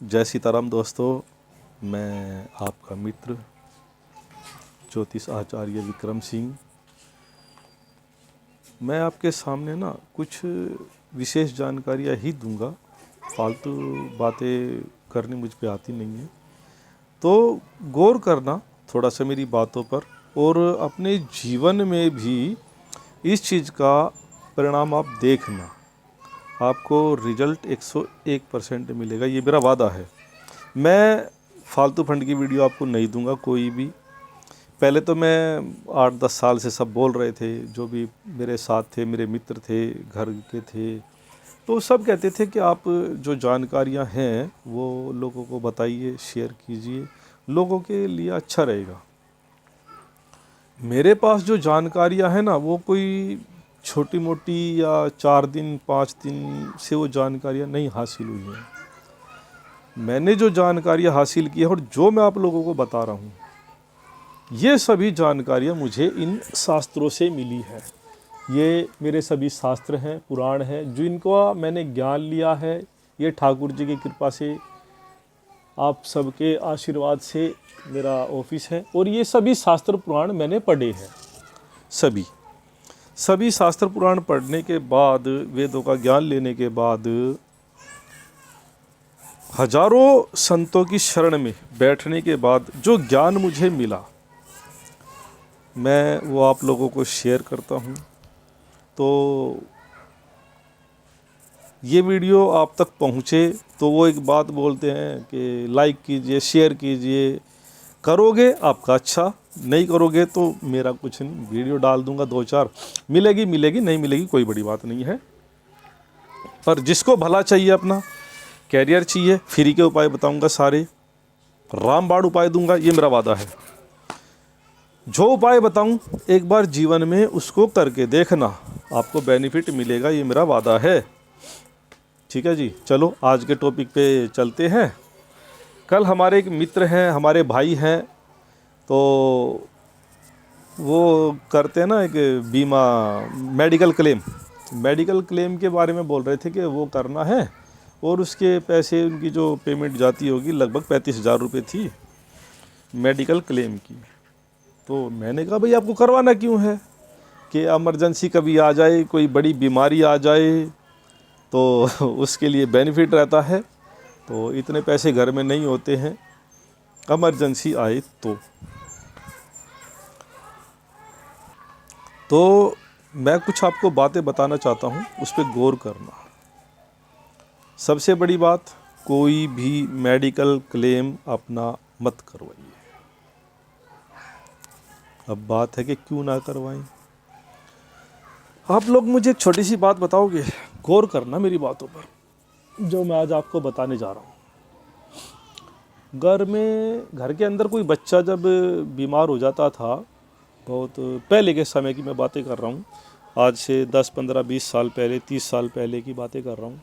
जय सीताराम दोस्तों, मैं आपका मित्र ज्योतिष आचार्य विक्रम सिंह। मैं आपके सामने ना कुछ विशेष जानकारियाँ ही दूंगा, फालतू बातें करनी मुझ पे आती नहीं है। तो गौर करना थोड़ा सा मेरी बातों पर, और अपने जीवन में भी इस चीज़ का परिणाम आप देखना, आपको रिजल्ट 101% मिलेगा, ये मेरा वादा है। मैं फालतू फंड की वीडियो आपको नहीं दूंगा कोई भी। पहले तो मैं 8-10 साल से सब बोल रहे थे, जो भी मेरे साथ थे, मेरे मित्र थे, घर के थे, तो सब कहते थे कि आप जो जानकारियां हैं वो लोगों को बताइए, शेयर कीजिए, लोगों के लिए अच्छा रहेगा। मेरे पास जो जानकारियां हैं ना, वो कोई छोटी मोटी या 4 दिन 5 दिन से वो जानकारियां नहीं हासिल हुई हैं। मैंने जो जानकारियां हासिल की है और जो मैं आप लोगों को बता रहा हूँ, ये सभी जानकारियां मुझे इन शास्त्रों से मिली है। ये मेरे सभी शास्त्र हैं, पुराण हैं, जो इनको मैंने ज्ञान लिया है। ये ठाकुर जी की कृपा से, आप सबके आशीर्वाद से मेरा ऑफिस है, और ये सभी शास्त्र पुराण मैंने पढ़े हैं। सभी शास्त्र पुराण पढ़ने के बाद, वेदों का ज्ञान लेने के बाद, हजारों संतों की शरण में बैठने के बाद जो ज्ञान मुझे मिला, मैं वो आप लोगों को शेयर करता हूँ। तो ये वीडियो आप तक पहुँचे तो वो एक बात बोलते हैं कि लाइक कीजिए, शेयर कीजिए। करोगे आपका अच्छा, नहीं करोगे तो मेरा कुछ नहीं। वीडियो डाल दूंगा 2-4, मिलेगी, नहीं मिलेगी कोई बड़ी बात नहीं है। पर जिसको भला चाहिए, अपना कैरियर चाहिए, फ्री के उपाय बताऊंगा सारे, रामबाण उपाय दूंगा, ये मेरा वादा है। जो उपाय बताऊं एक बार जीवन में उसको करके देखना, आपको बेनिफिट मिलेगा, ये मेरा वादा है। ठीक है जी, चलो आज के टॉपिक पे चलते हैं। कल हमारे एक मित्र हैं, हमारे भाई हैं, तो वो करते हैं ना एक बीमा, मेडिकल क्लेम के बारे में बोल रहे थे कि वो करना है, और उसके पैसे, उनकी जो पेमेंट जाती होगी लगभग 35,000 रुपये थी मेडिकल क्लेम की। तो मैंने कहा भाई आपको करवाना क्यों है, कि इमरजेंसी कभी आ जाए, कोई बड़ी बीमारी आ जाए तो उसके लिए बेनिफिट रहता है। तो इतने पैसे घर में नहीं होते हैं, इमरजेंसी आए तो मैं कुछ आपको बातें बताना चाहता हूँ, उस पर गौर करना। सबसे बड़ी बात, कोई भी मेडिकल क्लेम अपना मत करवाइए। अब बात है कि क्यों ना करवाएं। आप लोग मुझे छोटी सी बात बताओगे, गौर करना मेरी बातों पर, जो मैं आज आपको बताने जा रहा हूँ। घर के अंदर कोई बच्चा जब बीमार हो जाता था, बहुत पहले के समय की मैं बातें कर रहा हूँ, आज से 10, 15, 20 साल पहले, 30 साल पहले की बातें कर रहा हूँ।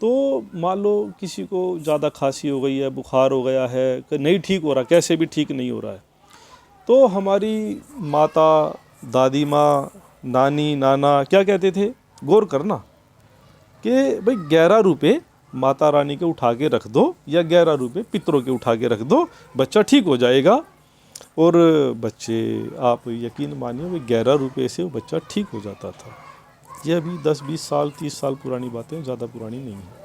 तो मान लो किसी को ज़्यादा खांसी हो गई है, बुखार हो गया है, कि नहीं ठीक हो रहा, कैसे भी ठीक नहीं हो रहा है, तो हमारी माता, दादी माँ, नानी, नाना क्या कहते थे, गौर करना, कि भाई 11 रुपये माता रानी के उठा के रख दो, या 11 रुपये पितरों के उठा के रख दो, बच्चा ठीक हो जाएगा। और बच्चे, आप यकीन मानिए, वो 11 रुपये से वो बच्चा ठीक हो जाता था। ये अभी 10, 20 साल, 30 साल पुरानी बातें, ज़्यादा पुरानी नहीं है।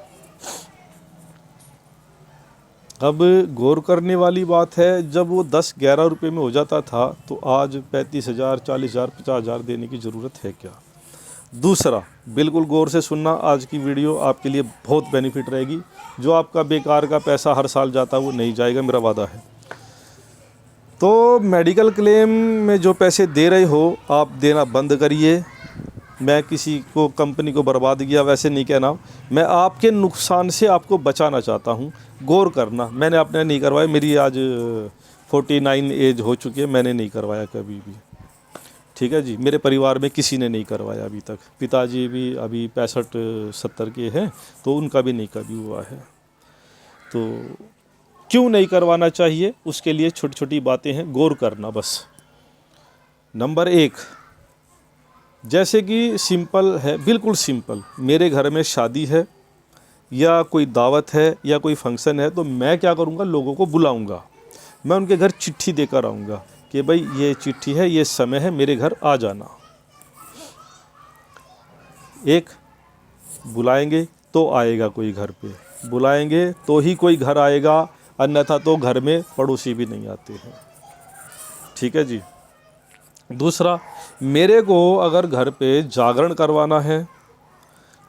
अब गौर करने वाली बात है, जब वो 10-11 रुपये में हो जाता था, तो आज 35,000, 40,000, 50,000 देने की ज़रूरत है क्या? दूसरा, बिल्कुल गौर से सुनना, आज की वीडियो आपके लिए बहुत बेनिफिट रहेगी। जो आपका बेकार का पैसा हर साल जाता है वो नहीं जाएगा, मेरा वादा है। तो मेडिकल क्लेम में जो पैसे दे रहे हो, आप देना बंद करिए। मैं किसी को, कंपनी को बर्बाद किया वैसे नहीं कहना, मैं आपके नुकसान से आपको बचाना चाहता हूँ। गौर करना, मैंने अपने नहीं करवाया, मेरी आज 49 एज हो चुकी है, मैंने नहीं करवाया कभी भी। ठीक है जी, मेरे परिवार में किसी ने नहीं करवाया अभी तक। पिताजी भी अभी 65-70 के हैं, तो उनका भी नहीं कभी हुआ है। तो क्यों नहीं करवाना चाहिए, उसके लिए छोटी छोटी बातें हैं, गौर करना बस। नंबर 1, जैसे कि सिंपल है, बिल्कुल सिंपल, मेरे घर में शादी है, या कोई दावत है या कोई फंक्शन है, तो मैं क्या करूँगा, लोगों को बुलाऊँगा, मैं उनके घर चिट्ठी देकर आऊँगा कि भाई ये चिट्ठी है, ये समय है, मेरे घर आ जाना। एक, बुलाएंगे तो आएगा कोई घर पे, बुलाएंगे तो ही कोई घर आएगा, अन्यथा तो घर में पड़ोसी भी नहीं आते हैं। ठीक है जी। दूसरा, मेरे को अगर घर पे जागरण करवाना है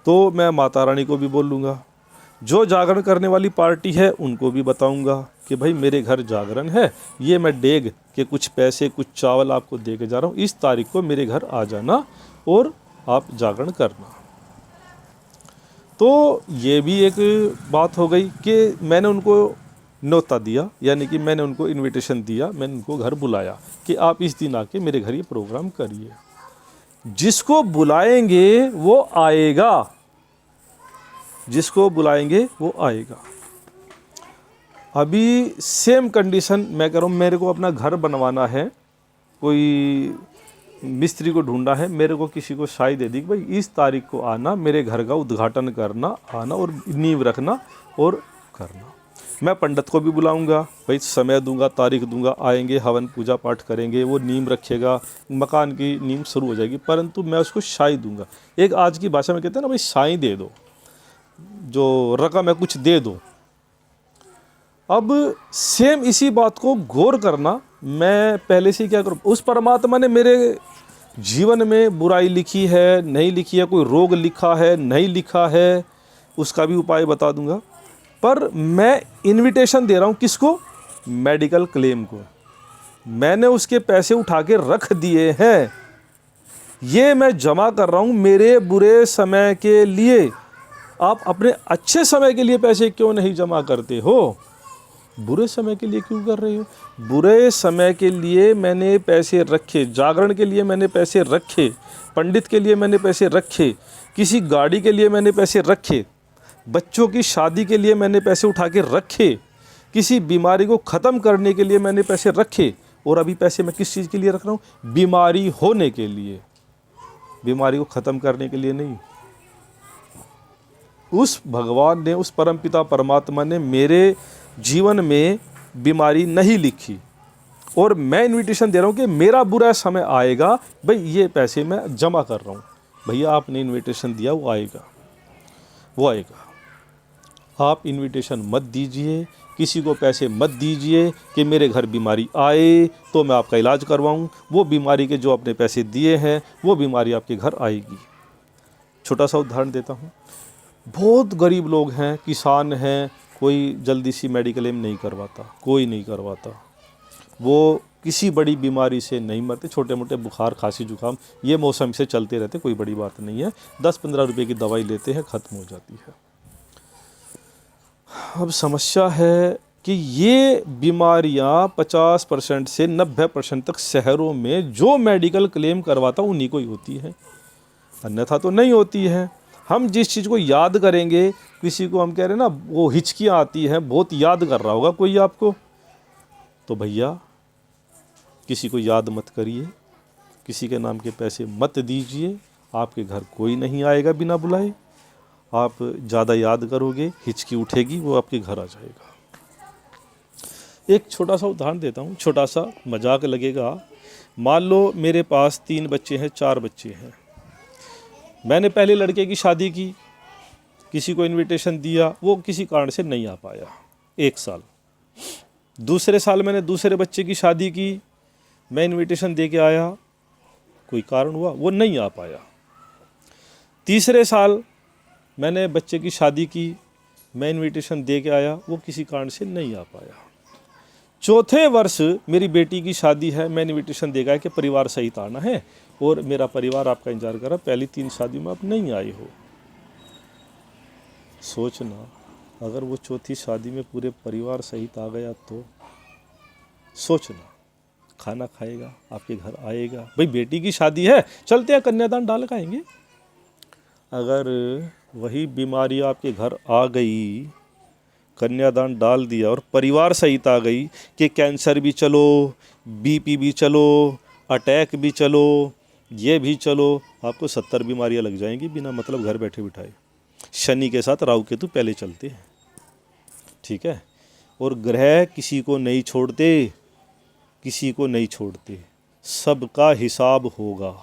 तो मैं माता रानी को भी बोल लूँगा, जो जागरण करने वाली पार्टी है उनको भी बताऊंगा कि भाई मेरे घर जागरण है, ये मैं डेग के कुछ पैसे कुछ चावल आपको दे के जा रहा हूँ, इस तारीख को मेरे घर आ जाना और आप जागरण करना। तो ये भी एक बात हो गई कि मैंने उनको न्योता दिया, यानी कि मैंने उनको इनविटेशन दिया, मैंने उनको घर बुलाया कि आप इस दिन आके मेरे घर ये प्रोग्राम करिए। जिसको बुलाएंगे वो आएगा, जिसको बुलाएंगे वो आएगा। अभी सेम कंडीशन मैं कह रहा हूँ, मेरे को अपना घर बनवाना है, कोई मिस्त्री को ढूंढा है, मेरे को किसी को साई दे दी कि भाई इस तारीख को आना, मेरे घर का उद्घाटन करना, आना और नींव रखना और करना। मैं पंडित को भी बुलाऊंगा, भाई समय दूंगा, तारीख दूंगा, आएंगे, हवन पूजा पाठ करेंगे, वो नींव रखेगा, मकान की नींव शुरू हो जाएगी, परंतु मैं उसको साई दूंगा। एक आज की भाषा में कहते हैं ना, भाई साई दे दो, जो रकम है कुछ दे दो। अब सेम इसी बात को गौर करना, मैं पहले से क्या करूँ, उस परमात्मा ने मेरे जीवन में बुराई लिखी है, नहीं लिखी है, कोई रोग लिखा है, नहीं लिखा है, उसका भी उपाय बता दूंगा। पर मैं इनविटेशन दे रहा हूँ किसको, मेडिकल क्लेम को। मैंने उसके पैसे उठा के रख दिए हैं, ये मैं जमा कर रहा हूँ मेरे बुरे समय के लिए। आप अपने अच्छे समय के लिए पैसे क्यों नहीं जमा करते हो, बुरे समय के लिए क्यों कर रहे हो? बुरे समय के लिए मैंने पैसे रखे, जागरण के लिए मैंने पैसे रखे, पंडित के लिए मैंने पैसे रखे, किसी गाड़ी के लिए मैंने पैसे रखे, बच्चों की शादी के लिए मैंने पैसे उठा के रखे, किसी बीमारी को ख़त्म करने के लिए मैंने पैसे रखे। और अभी पैसे मैं किस चीज़ के लिए रख रहा हूँ, बीमारी होने के लिए, बीमारी को ख़त्म करने के लिए नहीं। उस भगवान ने, उस परमपिता परमात्मा ने मेरे जीवन में बीमारी नहीं लिखी, और मैं इनविटेशन दे रहा हूँ कि मेरा बुरा समय आएगा, भाई ये पैसे मैं जमा कर रहा हूँ, भैया आपने इनविटेशन दिया, वो आएगा, वो आएगा। आप इनविटेशन मत दीजिए, किसी को पैसे मत दीजिए कि मेरे घर बीमारी आए तो मैं आपका इलाज करवाऊँ। वो बीमारी के जो आपने पैसे दिए हैं वो बीमारी आपके घर आएगी। छोटा सा उदाहरण देता हूँ, बहुत गरीब लोग हैं, किसान हैं, कोई जल्दी सी मेडिकल क्लेम नहीं करवाता, कोई नहीं करवाता, वो किसी बड़ी बीमारी से नहीं मरते, छोटे मोटे बुखार खांसी जुकाम ये मौसम से चलते रहते, कोई बड़ी बात नहीं है, 10-15 रुपए की दवाई लेते हैं, ख़त्म हो जाती है। अब समस्या है कि ये बीमारियां 50% से 90% तक शहरों में जो मेडिकल क्लेम करवाता उन्हीं को ही होती है, अन्यथा तो नहीं होती है। हम जिस चीज़ को याद करेंगे, किसी को हम कह रहे हैं ना वो हिचकियाँ आती हैं, बहुत याद कर रहा होगा कोई आपको, तो भैया किसी को याद मत करिए, किसी के नाम के पैसे मत दीजिए, आपके घर कोई नहीं आएगा बिना बुलाए। आप ज़्यादा याद करोगे, हिचकी उठेगी, वो आपके घर आ जाएगा। एक छोटा सा उदाहरण देता हूँ, छोटा सा मजाक लगेगा। मान लो मेरे पास 3 बच्चे हैं, 4 बच्चे हैं, मैंने पहले लड़के की शादी की, किसी को इनविटेशन दिया, वो किसी कारण से नहीं आ पाया, 1 साल। दूसरे साल मैंने दूसरे बच्चे की शादी की, मैं इनविटेशन दे के आया, कोई कारण हुआ वो नहीं आ पाया। तीसरे साल मैंने बच्चे की शादी की, मैं इनविटेशन दे के आया, वो किसी कारण से नहीं आ पाया। चौथे वर्ष मेरी बेटी की शादी है, मैं इनविटेशन दे गया कि परिवार सहित आना है, और मेरा परिवार आपका इंतजार कर रहा, पहली 3 शादी में आप नहीं आए हो। सोचना, अगर वो चौथी शादी में पूरे परिवार सहित आ गया तो सोचना, खाना खाएगा, आपके घर आएगा, भाई बेटी की शादी है, चलते हैं कन्यादान डाल के आएंगे। अगर वही बीमारी आपके घर आ गई, कन्यादान डाल दिया और परिवार सहित आ गई कि कैंसर भी चलो, बीपी भी चलो, अटैक भी चलो, ये भी चलो, आपको 70 बीमारियां लग जाएंगी बिना मतलब घर बैठे बिठाए। शनि के साथ राहु केतु पहले चलते हैं, ठीक है। और ग्रह किसी को नहीं छोड़ते, किसी को नहीं छोड़ते, सबका हिसाब होगा।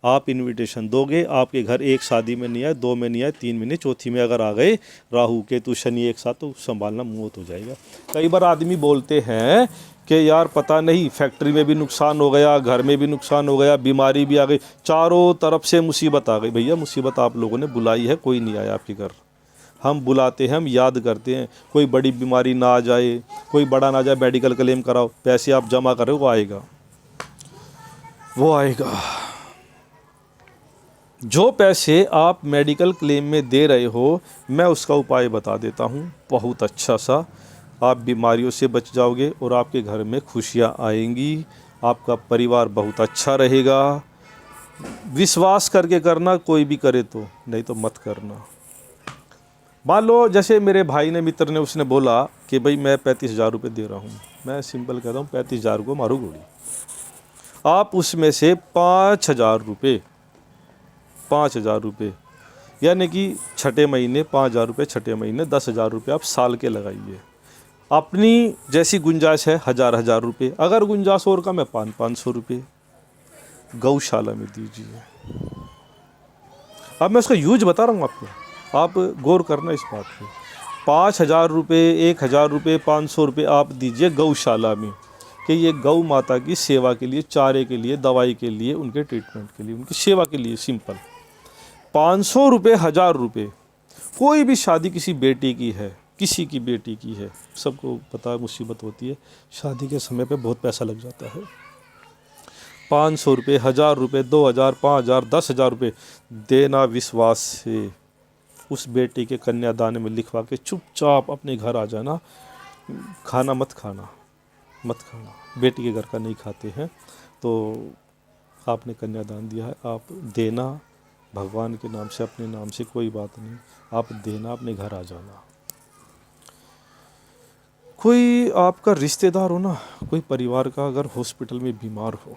आप इनविटेशन दोगे, आपके घर एक शादी में नहीं आए, 2 में नहीं आए, 3 में नहीं, चौथी में अगर आ गए राहु केतु शनि एक साथ, तो संभालना मौत हो जाएगा। कई बार आदमी बोलते हैं कि यार पता नहीं फैक्ट्री में भी नुकसान हो गया, घर में भी नुकसान हो गया, बीमारी भी आ गई, चारों तरफ से मुसीबत आ गई। भैया मुसीबत आप लोगों ने बुलाई है, कोई नहीं आया आपके घर। हम बुलाते हैं, हम याद करते हैं, कोई बड़ी बीमारी ना आ जाए, कोई बड़ा ना आ जाए, मेडिकल क्लेम कराओ, पैसे आप जमा करो, वो आएगा, वो आएगा। जो पैसे आप मेडिकल क्लेम में दे रहे हो, मैं उसका उपाय बता देता हूँ बहुत अच्छा सा। आप बीमारियों से बच जाओगे और आपके घर में खुशियाँ आएंगी, आपका परिवार बहुत अच्छा रहेगा। विश्वास करके करना, कोई भी करे तो, नहीं तो मत करना। मान लो जैसे मेरे भाई ने, मित्र ने, उसने बोला कि भाई मैं 35,000 रुपये दे रहा हूँ। मैं सिंपल कहता हूँ 35,000 को मारू गोली। आप उसमें से 5,000 रुपये, 5,000 रुपये यानी कि छठे महीने 5,000 रुपये, छठे महीने 10,000 रुपये आप साल के लगाइए। अपनी जैसी गुंजाइश है 1,000 रुपये, अगर गुंजाइश और कम है 500 रुपये गौशाला में दीजिए। अब मैं उसका यूज बता रहा हूँ आपको, आप गौर करना इस बात पे। 5,000 रुपये, 1,000 रुपये, 500 रुपये आप दीजिए गौशाला में, कि ये गौ माता की सेवा के लिए, चारे के लिए, दवाई के लिए, उनके ट्रीटमेंट के लिए, उनकी सेवा के लिए। सिंपल 500 रुपये, 1,000 रुपये। कोई भी शादी किसी बेटी की है, किसी की बेटी की है, सबको पता है मुसीबत होती है, शादी के समय पे बहुत पैसा लग जाता है। 500 रुपये, 1,000 रुपये, 2,000, 5,000, 10,000 रुपये देना विश्वास से, उस बेटी के कन्यादान में लिखवा के चुपचाप अपने घर आ जाना। खाना मत खाना, मत खाना, बेटी के घर का नहीं खाते हैं। तो आपने कन्यादान दिया है, आप देना भगवान के नाम से, अपने नाम से, कोई बात नहीं, आप देना, अपने घर आ जाना। कोई आपका रिश्तेदार हो ना, कोई परिवार का अगर हॉस्पिटल में बीमार हो,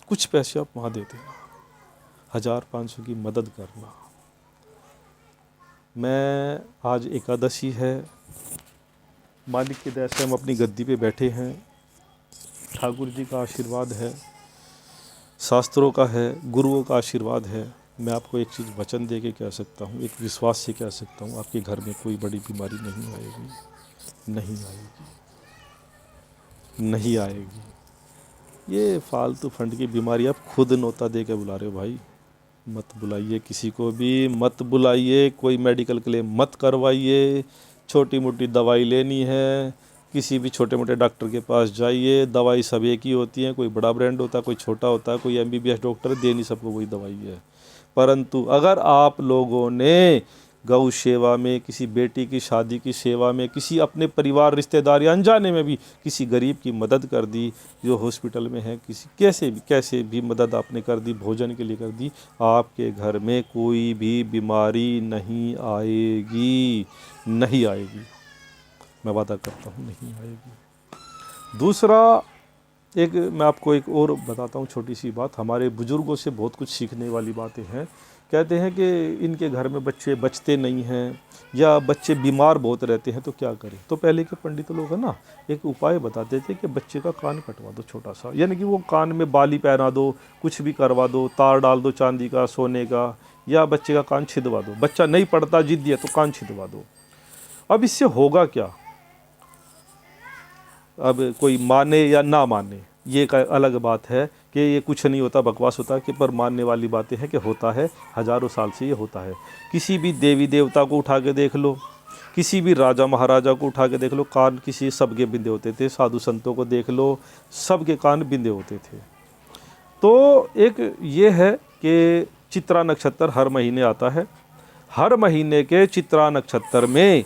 कुछ पैसे आप वहाँ दे देना, 1,000-500 की मदद करना। मैं आज एकादशी है, मालिक की दया से हम अपनी गद्दी पे बैठे हैं, ठाकुर जी का आशीर्वाद है, शास्त्रों का है, गुरुओं का आशीर्वाद है। मैं आपको एक चीज़ वचन दे के कह सकता हूँ, एक विश्वास से कह सकता हूँ, आपके घर में कोई बड़ी बीमारी नहीं आएगी, नहीं आएगी, नहीं आएगी। ये फालतू फंड की बीमारी आप खुद नोता दे के बुला रहे हो भाई। मत बुलाइए किसी को भी, मत बुलाइए, कोई मेडिकल क्लेम मत करवाइए। छोटी मोटी दवाई लेनी है, किसी भी छोटे मोटे डॉक्टर के पास जाइए, दवाई सब एक ही होती है, कोई बड़ा ब्रांड होता है, कोई छोटा होता है, कोई MBBS डॉक्टर दे नहीं सबको वही दवाई है। परंतु अगर आप लोगों ने गौ सेवा में, किसी बेटी की शादी की सेवा में, किसी अपने परिवार रिश्तेदार या अनजाने में भी किसी गरीब की मदद कर दी, जो हॉस्पिटल में है, किसी कैसे भी मदद आपने कर दी, भोजन के लिए कर दी, आपके घर में कोई भी बीमारी नहीं आएगी, नहीं आएगी, मैं वादा करता हूँ नहीं आएगी। दूसरा, एक मैं आपको एक और बताता हूँ छोटी सी बात। हमारे बुज़ुर्गों से बहुत कुछ सीखने वाली बातें हैं। कहते हैं कि इनके घर में बच्चे बचते नहीं हैं, या बच्चे बीमार बहुत रहते हैं, तो क्या करें। तो पहले के पंडित लोग हैं ना, एक उपाय बताते थे कि बच्चे का कान कटवा दो छोटा सा, यानी कि वो कान में बाली पहना दो, कुछ भी करवा दो, तार डाल दो चांदी का, सोने का, या बच्चे का कान छिदवा दो। बच्चा नहीं पढ़ता, जिद्दी है, तो कान छिदवा दो। अब इससे होगा क्या, अब कोई माने या ना माने ये एक अलग बात है, कि ये कुछ नहीं होता, बकवास होता है, कि पर मानने वाली बातें हैं कि होता है, हज़ारों साल से ये होता है। किसी भी देवी देवता को उठा के देख लो, किसी भी राजा महाराजा को उठा के देख लो, कान किसी सबके बिंदे होते थे। साधु संतों को देख लो, सबके कान बिंदे होते थे। तो एक ये है कि चित्रा नक्षत्र हर महीने आता है, हर महीने के चित्रा नक्षत्र में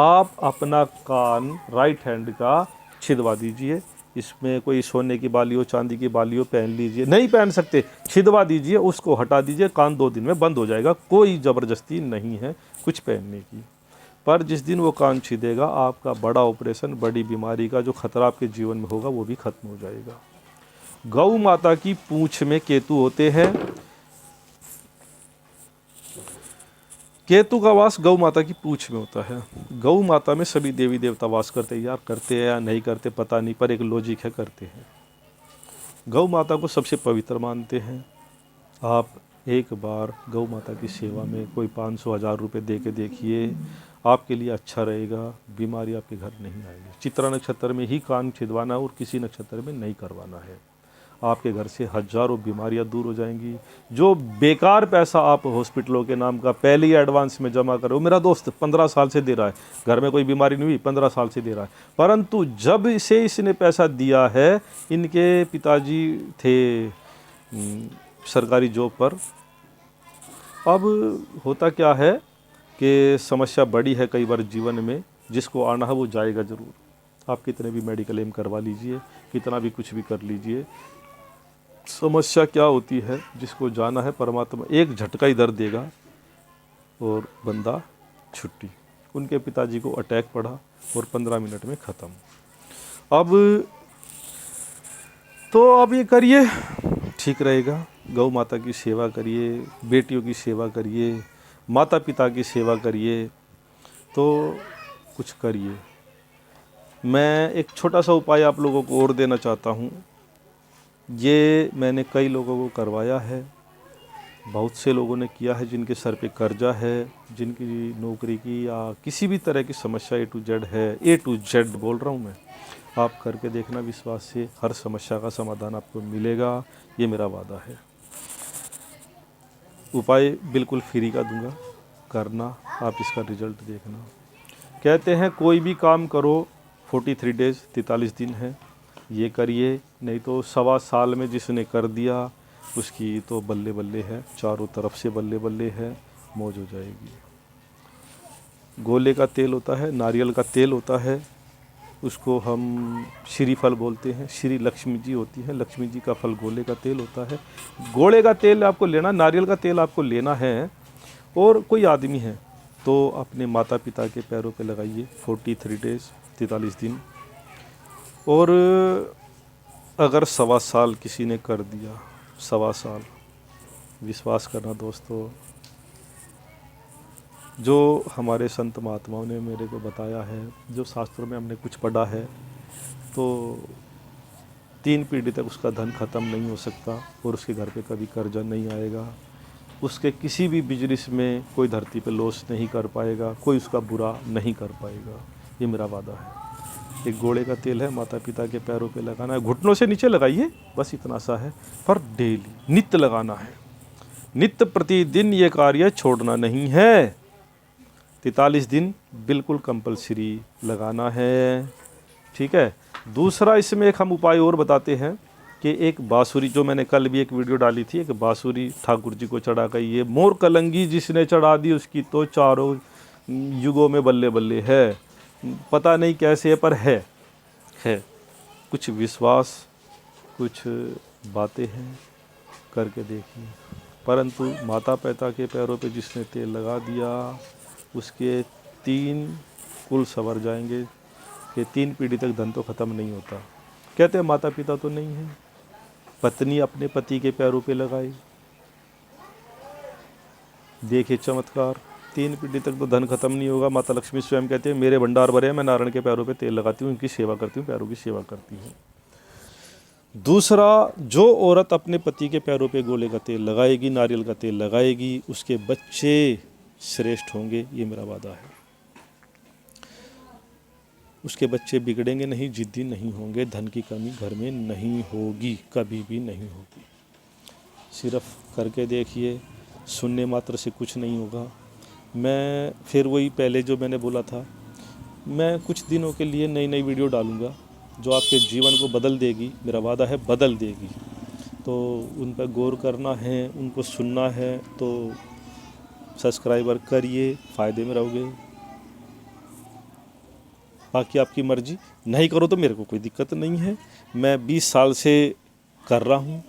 आप अपना कान राइट हैंड का छिदवा दीजिए। इसमें कोई सोने की बाली हो, चांदी की बाली हो, पहन लीजिए, नहीं पहन सकते छिदवा दीजिए, उसको हटा दीजिए, कान 2 दिन में बंद हो जाएगा। कोई ज़बरदस्ती नहीं है कुछ पहनने की। पर जिस दिन वो कान छिदेगा, आपका बड़ा ऑपरेशन, बड़ी बीमारी का जो खतरा आपके जीवन में होगा, वो भी खत्म हो जाएगा। गौ माता की पूंछ में केतु होते हैं। केतु का वास गौ माता की पूंछ में होता है। गौ माता में सभी देवी देवता वास करते हैं। यार करते हैं या नहीं करते पता नहीं, पर एक लॉजिक है, करते हैं। गौ माता को सबसे पवित्र मानते हैं। आप एक बार गौ माता की सेवा में कोई 500-1000 रुपये दे के देखिए, आपके लिए अच्छा रहेगा। बीमारी आपके घर नहीं आएगी। चित्रा नक्षत्र में ही कान छिदवाना और किसी नक्षत्र में नहीं करवाना है। आपके घर से हजारों बीमारियां दूर हो जाएंगी। जो बेकार पैसा आप हॉस्पिटलों के नाम का पहले ही एडवांस में जमा करो, मेरा दोस्त 15 साल से दे रहा है, घर में कोई बीमारी नहीं हुई, 15 साल से दे रहा है, परंतु जब से इसने पैसा दिया है, इनके पिताजी थे सरकारी जॉब पर। अब होता क्या है कि समस्या बड़ी है कई बार जीवन में, जिसको आना है वो जाएगा ज़रूर। आप कितने भी मेडिकल एम करवा लीजिए, कितना भी कुछ भी कर लीजिए, समस्या क्या होती है, जिसको जाना है परमात्मा एक झटका इधर देगा और बंदा छुट्टी। उनके पिताजी को अटैक पड़ा और 15 मिनट में ख़त्म। अब ये करिए, ठीक रहेगा। गौ माता की सेवा करिए, बेटियों की सेवा करिए, माता पिता की सेवा करिए, तो कुछ करिए। मैं एक छोटा सा उपाय आप लोगों को और देना चाहता हूँ। ये मैंने कई लोगों को करवाया है, बहुत से लोगों ने किया है जिनके सर पे कर्जा है, जिनकी नौकरी की या किसी भी तरह की समस्या A to Z है, A to Z बोल रहा हूँ मैं। आप करके देखना, विश्वास से हर समस्या का समाधान आपको मिलेगा, ये मेरा वादा है। उपाय बिल्कुल फ्री का दूंगा, करना, आप इसका रिजल्ट देखना। कहते हैं कोई भी काम करो 43 डेज 43 दिन है, ये करिए, नहीं तो 1.25 साल में जिसने कर दिया उसकी तो बल्ले बल्ले है, चारों तरफ से बल्ले बल्ले है, मौज हो जाएगी। गोले का तेल होता है, नारियल का तेल होता है, उसको हम श्रीफल बोलते हैं। श्री लक्ष्मी जी होती है, लक्ष्मी जी का फल गोले का तेल होता है। गोले का तेल आपको लेना, नारियल का तेल आपको लेना है। और कोई आदमी है तो अपने माता पिता के पैरों पे लगाइए 43 डेज 43 दिन। और अगर 1.25 साल किसी ने कर दिया, 1.25 साल, विश्वास करना दोस्तों, जो हमारे संत महात्माओं ने मेरे को बताया है, जो शास्त्रों में हमने कुछ पढ़ा है, तो 3 पीढ़ी तक उसका धन ख़त्म नहीं हो सकता और उसके घर पे कभी कर्जा नहीं आएगा। उसके किसी भी बिजनेस में कोई धरती पे लॉस नहीं कर पाएगा, कोई उसका बुरा नहीं कर पाएगा, ये मेरा वादा है। एक घोड़े का तेल है, माता पिता के पैरों पे लगाना है, घुटनों से नीचे लगाइए, बस इतना सा है, पर डेली नित्य लगाना है। नित्य प्रतिदिन ये कार्य छोड़ना नहीं है। 43 दिन बिल्कुल कंपलसरी लगाना है, ठीक है। दूसरा इसमें एक हम उपाय और बताते हैं कि एक बाँसुरी, जो मैंने कल भी एक वीडियो डाली थी, एक बाँसुरी ठाकुर जी को चढ़ा कर, ये मोर कलंगी जिसने चढ़ा दी उसकी तो चारों युगों में बल्ले बल्ले है। पता नहीं कैसे है, पर है कुछ विश्वास, कुछ बातें हैं, करके देखिए। परंतु माता पिता के पैरों पे जिसने तेल लगा दिया उसके 3 कुल संवर जाएंगे कि 3 पीढ़ी तक धन तो ख़त्म नहीं होता। कहते हैं माता पिता तो नहीं है, पत्नी अपने पति के पैरों पे लगाई, देखिए चमत्कार, 3 पीढ़ी तक तो धन खत्म नहीं होगा। माता लक्ष्मी स्वयं कहती है मेरे भंडार भरे हैं, मैं नारायण के पैरों पे तेल लगाती हूँ, उनकी सेवा करती हूँ, पैरों की सेवा करती हूँ। दूसरा, जो औरत अपने पति के पैरों पे गोले का तेल लगाएगी, नारियल का तेल लगाएगी, उसके बच्चे श्रेष्ठ होंगे, ये मेरा वादा है। उसके बच्चे बिगड़ेंगे नहीं, जिद्दी नहीं होंगे, धन की कमी घर में नहीं होगी, कभी भी नहीं होगी। सिर्फ करके देखिए, सुनने मात्र से कुछ नहीं होगा। मैं फिर वही पहले जो मैंने बोला था, मैं कुछ दिनों के लिए नई नई वीडियो डालूँगा जो आपके जीवन को बदल देगी, मेरा वादा है बदल देगी। तो उन पर गौर करना है, उनको सुनना है, तो सब्सक्राइबर करिए, फ़ायदे में रहोगे। बाकी आपकी मर्ज़ी, नहीं करो तो मेरे को कोई दिक्कत नहीं है। मैं 20 साल से कर रहा हूँ,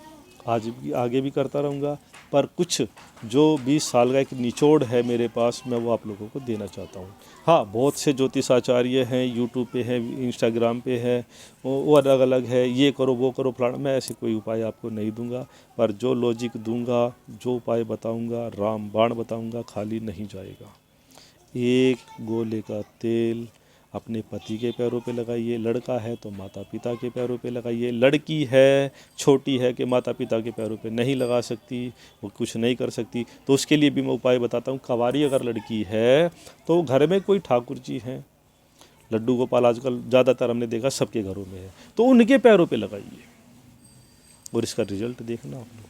आज भी आगे भी करता रहूँगा। पर कुछ जो 20 साल का एक निचोड़ है मेरे पास, मैं वो आप लोगों को देना चाहता हूँ। हाँ, बहुत से ज्योतिषाचार्य हैं, यूट्यूब पे हैं, इंस्टाग्राम पे हैं, वो अलग अलग है, ये करो वो करो फलाना, मैं ऐसे कोई उपाय आपको नहीं दूंगा, पर जो लॉजिक दूंगा, जो उपाय बताऊंगा, रामबाण बताऊंगा, खाली नहीं जाएगा। एक गोले का तेल अपने पति के पैरों पे लगाइए, लड़का है तो माता पिता के पैरों पे लगाइए, लड़की है छोटी है कि माता पिता के पैरों पे नहीं लगा सकती, वो कुछ नहीं कर सकती, तो उसके लिए भी मैं उपाय बताता हूँ। कवारी अगर लड़की है तो घर में कोई ठाकुर जी हैं, लड्डू गोपाल आजकल ज़्यादातर हमने देखा सबके घरों में है, तो उनके पैरों पे लगाइए और इसका रिजल्ट देखना आप लोग,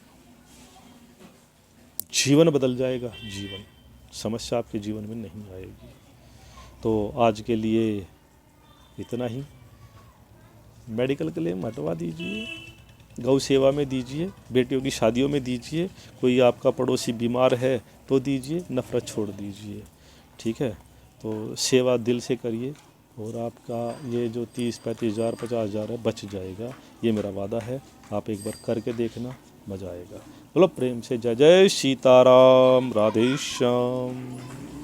जीवन बदल जाएगा। जीवन, समस्या आपके जीवन में नहीं आएगी। तो आज के लिए इतना ही। मेडिकल क्लेम हटवा दीजिए, गौ सेवा में दीजिए, बेटियों की शादियों में दीजिए, कोई आपका पड़ोसी बीमार है तो दीजिए, नफ़रत छोड़ दीजिए, ठीक है। तो सेवा दिल से करिए और आपका ये जो 30-35 हज़ार 50 हज़ार है बच जाएगा, ये मेरा वादा है। आप एक बार करके देखना, मज़ा आएगा। बोलो प्रेम से जय जय सीताराम, राधे श्याम।